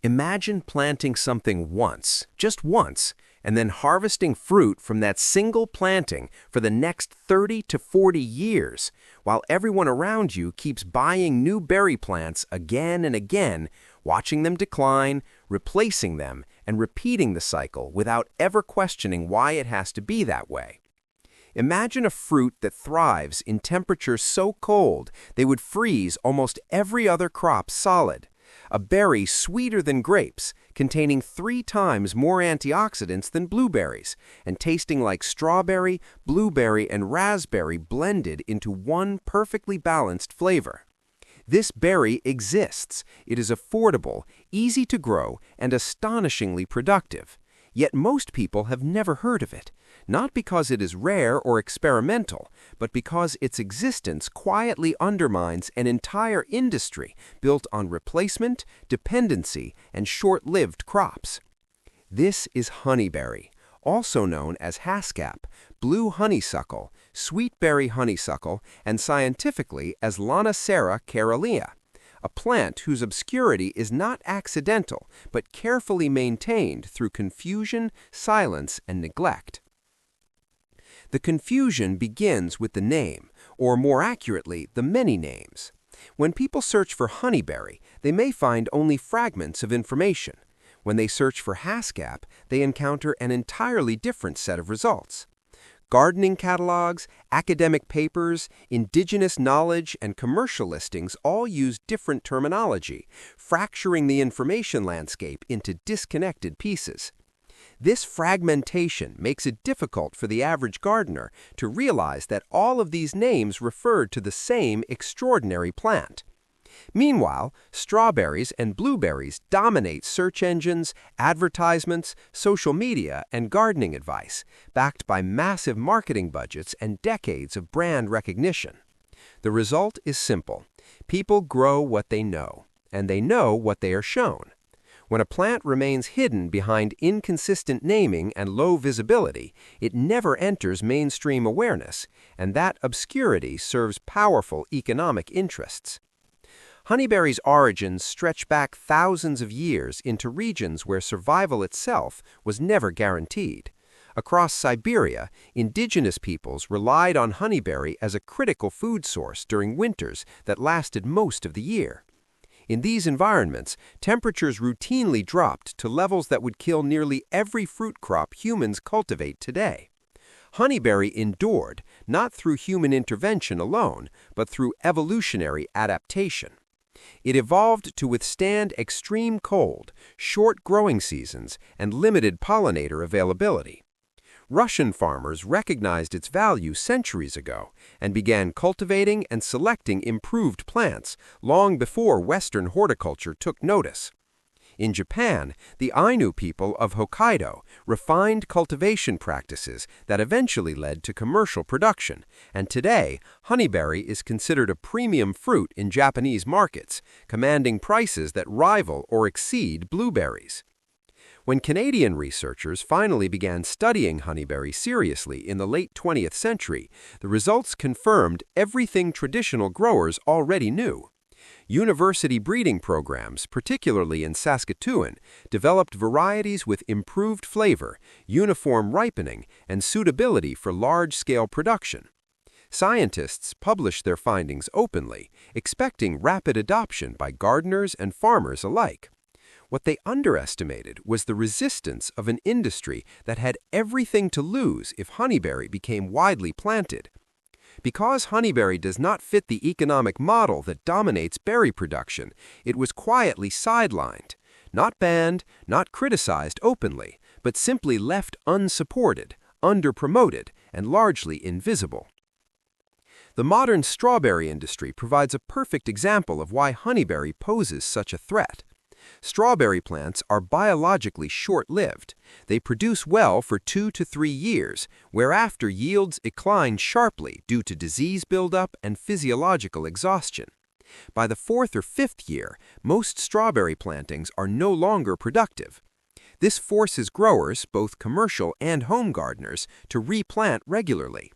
Imagine planting something once, just once, and then harvesting fruit from that single planting for the next 30 to 40 years, while everyone around you keeps buying new berry plants again and again, watching them decline, replacing them, and repeating the cycle without ever questioning why it has to be that way. Imagine a fruit that thrives in temperatures so cold they would freeze almost every other crop solid. A berry sweeter than grapes, containing 3 times more antioxidants than blueberries, and tasting like strawberry, blueberry, and raspberry blended into one perfectly balanced flavor. This berry exists. It is affordable, easy to grow, and astonishingly productive. Yet most people have never heard of it, not because it is rare or experimental, but because its existence quietly undermines an entire industry built on replacement, dependency, and short-lived crops. This is honeyberry, also known as Haskap, blue honeysuckle, sweetberry honeysuckle, and scientifically as Lonicera caerulea, a plant whose obscurity is not accidental but carefully maintained through confusion, silence, and neglect. The confusion begins with the name, or more accurately, the many names. When people search for honeyberry, they may find only fragments of information. When they search for Haskap, they encounter an entirely different set of results. Gardening catalogs, academic papers, indigenous knowledge, and commercial listings all use different terminology, fracturing the information landscape into disconnected pieces. This fragmentation makes it difficult for the average gardener to realize that all of these names referred to the same extraordinary plant. Meanwhile, strawberries and blueberries dominate search engines, advertisements, social media, and gardening advice, backed by massive marketing budgets and decades of brand recognition. The result is simple. People grow what they know, and they know what they are shown. When a plant remains hidden behind inconsistent naming and low visibility, it never enters mainstream awareness, and that obscurity serves powerful economic interests. Honeyberry's origins stretch back thousands of years into regions where survival itself was never guaranteed. Across Siberia, indigenous peoples relied on honeyberry as a critical food source during winters that lasted most of the year. In these environments, temperatures routinely dropped to levels that would kill nearly every fruit crop humans cultivate today. Honeyberry endured, not through human intervention alone, but through evolutionary adaptation. It evolved to withstand extreme cold, short growing seasons, and limited pollinator availability. Russian farmers recognized its value centuries ago and began cultivating and selecting improved plants long before Western horticulture took notice. In Japan, the Ainu people of Hokkaido refined cultivation practices that eventually led to commercial production, and today, honeyberry is considered a premium fruit in Japanese markets, commanding prices that rival or exceed blueberries. When Canadian researchers finally began studying honeyberry seriously in the late 20th century, the results confirmed everything traditional growers already knew. University breeding programs, particularly in Saskatchewan, developed varieties with improved flavor, uniform ripening, and suitability for large-scale production. Scientists published their findings openly, expecting rapid adoption by gardeners and farmers alike. What they underestimated was the resistance of an industry that had everything to lose if honeyberry became widely planted. Because honeyberry does not fit the economic model that dominates berry production, it was quietly sidelined, not banned, not criticized openly, but simply left unsupported, underpromoted, and largely invisible. The modern strawberry industry provides a perfect example of why honeyberry poses such a threat. Strawberry plants are biologically short-lived. They produce well for 2 to 3 years, whereafter yields decline sharply due to disease buildup and physiological exhaustion. By the 4th or 5th year, most strawberry plantings are no longer productive. This forces growers, both commercial and home gardeners, to replant regularly.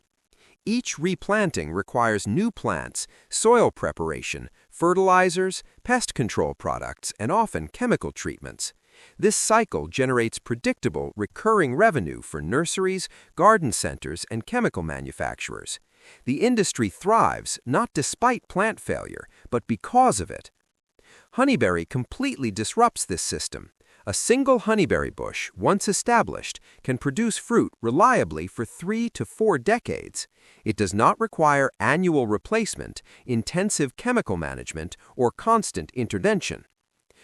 Each replanting requires new plants, soil preparation, fertilizers, pest control products, and often chemical treatments. This cycle generates predictable, recurring revenue for nurseries, garden centers, and chemical manufacturers. The industry thrives not despite plant failure, but because of it. Honeyberry completely disrupts this system. A single honeyberry bush, once established, can produce fruit reliably for 3 to 4 decades. It does not require annual replacement, intensive chemical management, or constant intervention.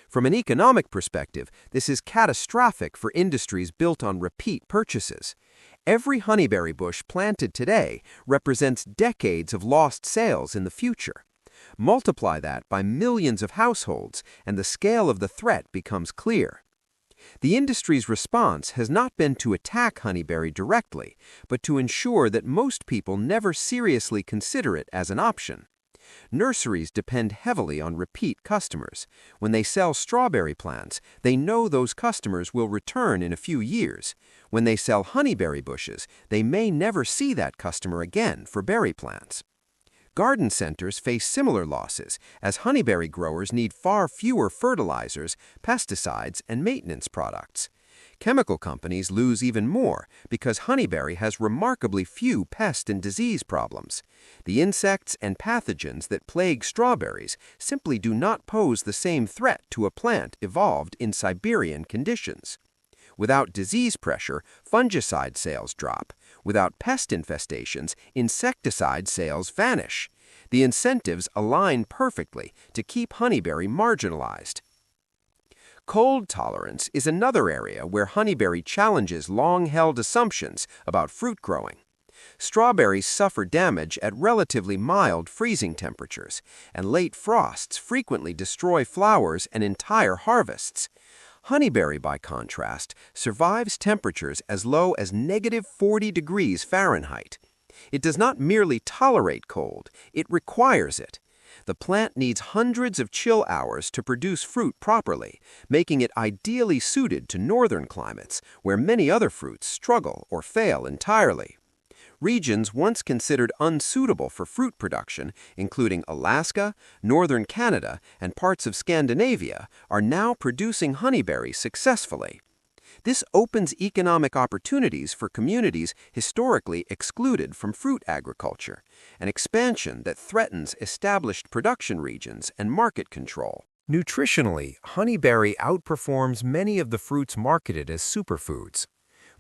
From an economic perspective, this is catastrophic for industries built on repeat purchases. Every honeyberry bush planted today represents decades of lost sales in the future. Multiply that by millions of households, and the scale of the threat becomes clear. The industry's response has not been to attack honeyberry directly, but to ensure that most people never seriously consider it as an option. Nurseries depend heavily on repeat customers. When they sell strawberry plants, they know those customers will return in a few years. When they sell honeyberry bushes, they may never see that customer again for berry plants. Garden centers face similar losses, as honeyberry growers need far fewer fertilizers, pesticides, and maintenance products. Chemical companies lose even more because honeyberry has remarkably few pest and disease problems. The insects and pathogens that plague strawberries simply do not pose the same threat to a plant evolved in Siberian conditions. Without disease pressure, fungicide sales drop. Without pest infestations, insecticide sales vanish. The incentives align perfectly to keep honeyberry marginalized. Cold tolerance is another area where honeyberry challenges long-held assumptions about fruit growing. Strawberries suffer damage at relatively mild freezing temperatures, and late frosts frequently destroy flowers and entire harvests. Honeyberry, by contrast, survives temperatures as low as -40 degrees Fahrenheit. It does not merely tolerate cold, it requires it. The plant needs hundreds of chill hours to produce fruit properly, making it ideally suited to northern climates, where many other fruits struggle or fail entirely. Regions once considered unsuitable for fruit production, including Alaska, northern Canada, and parts of Scandinavia, are now producing honeyberry successfully. This opens economic opportunities for communities historically excluded from fruit agriculture, an expansion that threatens established production regions and market control. Nutritionally, honeyberry outperforms many of the fruits marketed as superfoods.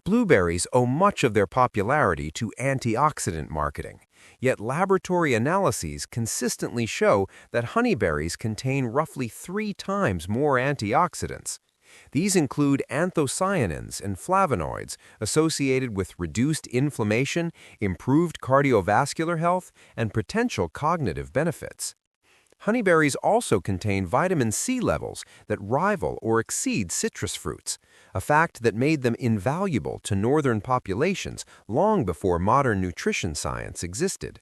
Blueberries owe much of their popularity to antioxidant marketing, yet laboratory analyses consistently show that honeyberries contain roughly 3 times more antioxidants. These include anthocyanins and flavonoids associated with reduced inflammation, improved cardiovascular health, and potential cognitive benefits. Honeyberries also contain vitamin C levels that rival or exceed citrus fruits, a fact that made them invaluable to northern populations long before modern nutrition science existed.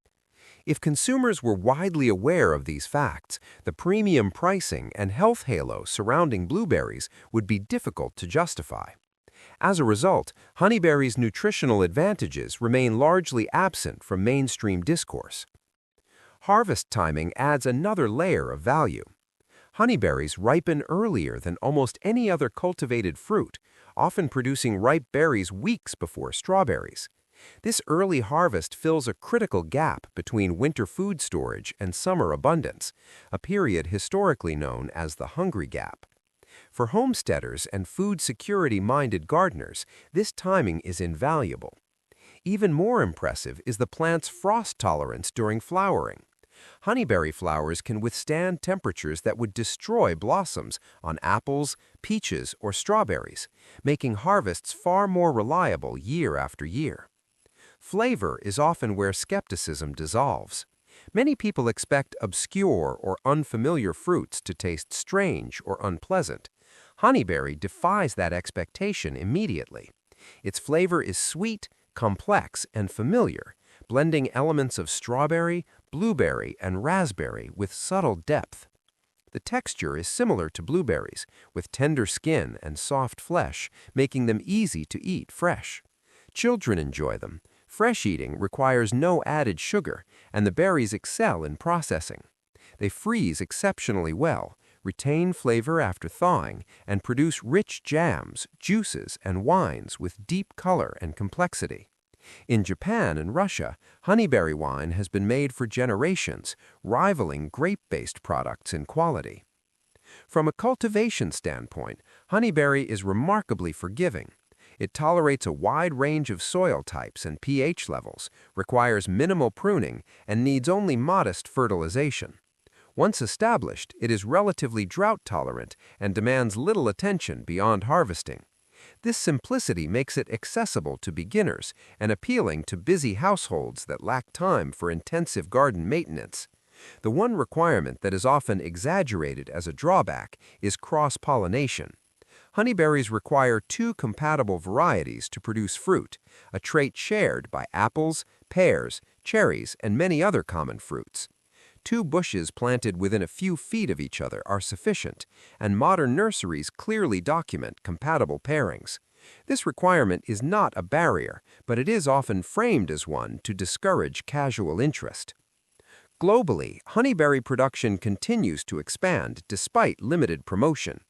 If consumers were widely aware of these facts, the premium pricing and health halo surrounding blueberries would be difficult to justify. As a result, honeyberries' nutritional advantages remain largely absent from mainstream discourse. Harvest timing adds another layer of value. Honeyberries ripen earlier than almost any other cultivated fruit, often producing ripe berries weeks before strawberries. This early harvest fills a critical gap between winter food storage and summer abundance, a period historically known as the Hungry Gap. For homesteaders and food security-minded gardeners, this timing is invaluable. Even more impressive is the plant's frost tolerance during flowering. Honeyberry flowers can withstand temperatures that would destroy blossoms on apples, peaches, or strawberries, making harvests far more reliable year after year. Flavor is often where skepticism dissolves. Many people expect obscure or unfamiliar fruits to taste strange or unpleasant. Honeyberry defies that expectation immediately. Its flavor is sweet, complex, and familiar, blending elements of strawberry, blueberry, and raspberry with subtle depth. The texture is similar to blueberries, with tender skin and soft flesh, making them easy to eat fresh. Children enjoy them. Fresh eating requires no added sugar, and the berries excel in processing. They freeze exceptionally well, retain flavor after thawing, and produce rich jams, juices, and wines with deep color and complexity. In Japan and Russia, honeyberry wine has been made for generations, rivaling grape-based products in quality. From a cultivation standpoint, honeyberry is remarkably forgiving. It tolerates a wide range of soil types and pH levels, requires minimal pruning, and needs only modest fertilization. Once established, it is relatively drought-tolerant and demands little attention beyond harvesting. This simplicity makes it accessible to beginners and appealing to busy households that lack time for intensive garden maintenance. The one requirement that is often exaggerated as a drawback is cross-pollination. Honeyberries require two compatible varieties to produce fruit, a trait shared by apples, pears, cherries, and many other common fruits. Two bushes planted within a few feet of each other are sufficient, and modern nurseries clearly document compatible pairings. This requirement is not a barrier, but it is often framed as one to discourage casual interest. Globally, honeyberry production continues to expand despite limited promotion.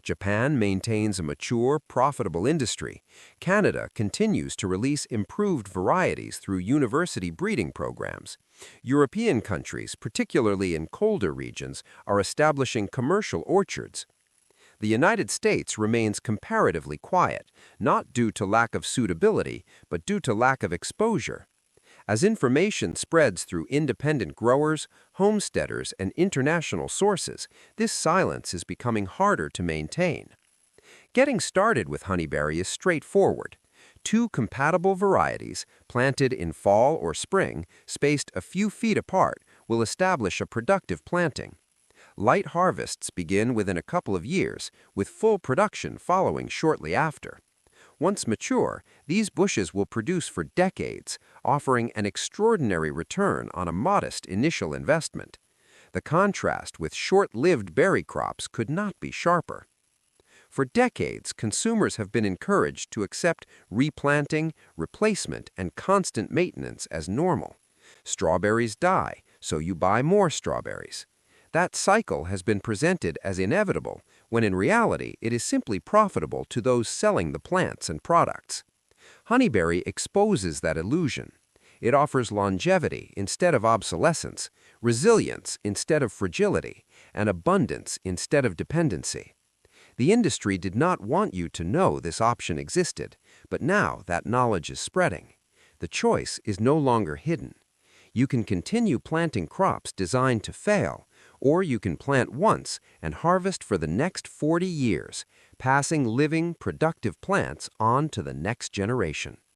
Japan maintains a mature, profitable industry. Canada continues to release improved varieties through university breeding programs. European countries, particularly in colder regions, are establishing commercial orchards. The United States remains comparatively quiet, not due to lack of suitability, but due to lack of exposure. As information spreads through independent growers, homesteaders, and international sources, this silence is becoming harder to maintain. Getting started with honeyberry is straightforward. Two compatible varieties, planted in fall or spring, spaced a few feet apart, will establish a productive planting. Light harvests begin within a couple of years, with full production following shortly after. Once mature, these bushes will produce for decades, offering an extraordinary return on a modest initial investment. The contrast with short-lived berry crops could not be sharper. For decades, consumers have been encouraged to accept replanting, replacement, and constant maintenance as normal. Strawberries die, so you buy more strawberries. That cycle has been presented as inevitable, when in reality it is simply profitable to those selling the plants and products. Honeyberry exposes that illusion. It offers longevity instead of obsolescence, resilience instead of fragility, and abundance instead of dependency. The industry did not want you to know this option existed, but now that knowledge is spreading. The choice is no longer hidden. You can continue planting crops designed to fail, or you can plant once and harvest for the next 40 years, passing living, productive plants on to the next generation.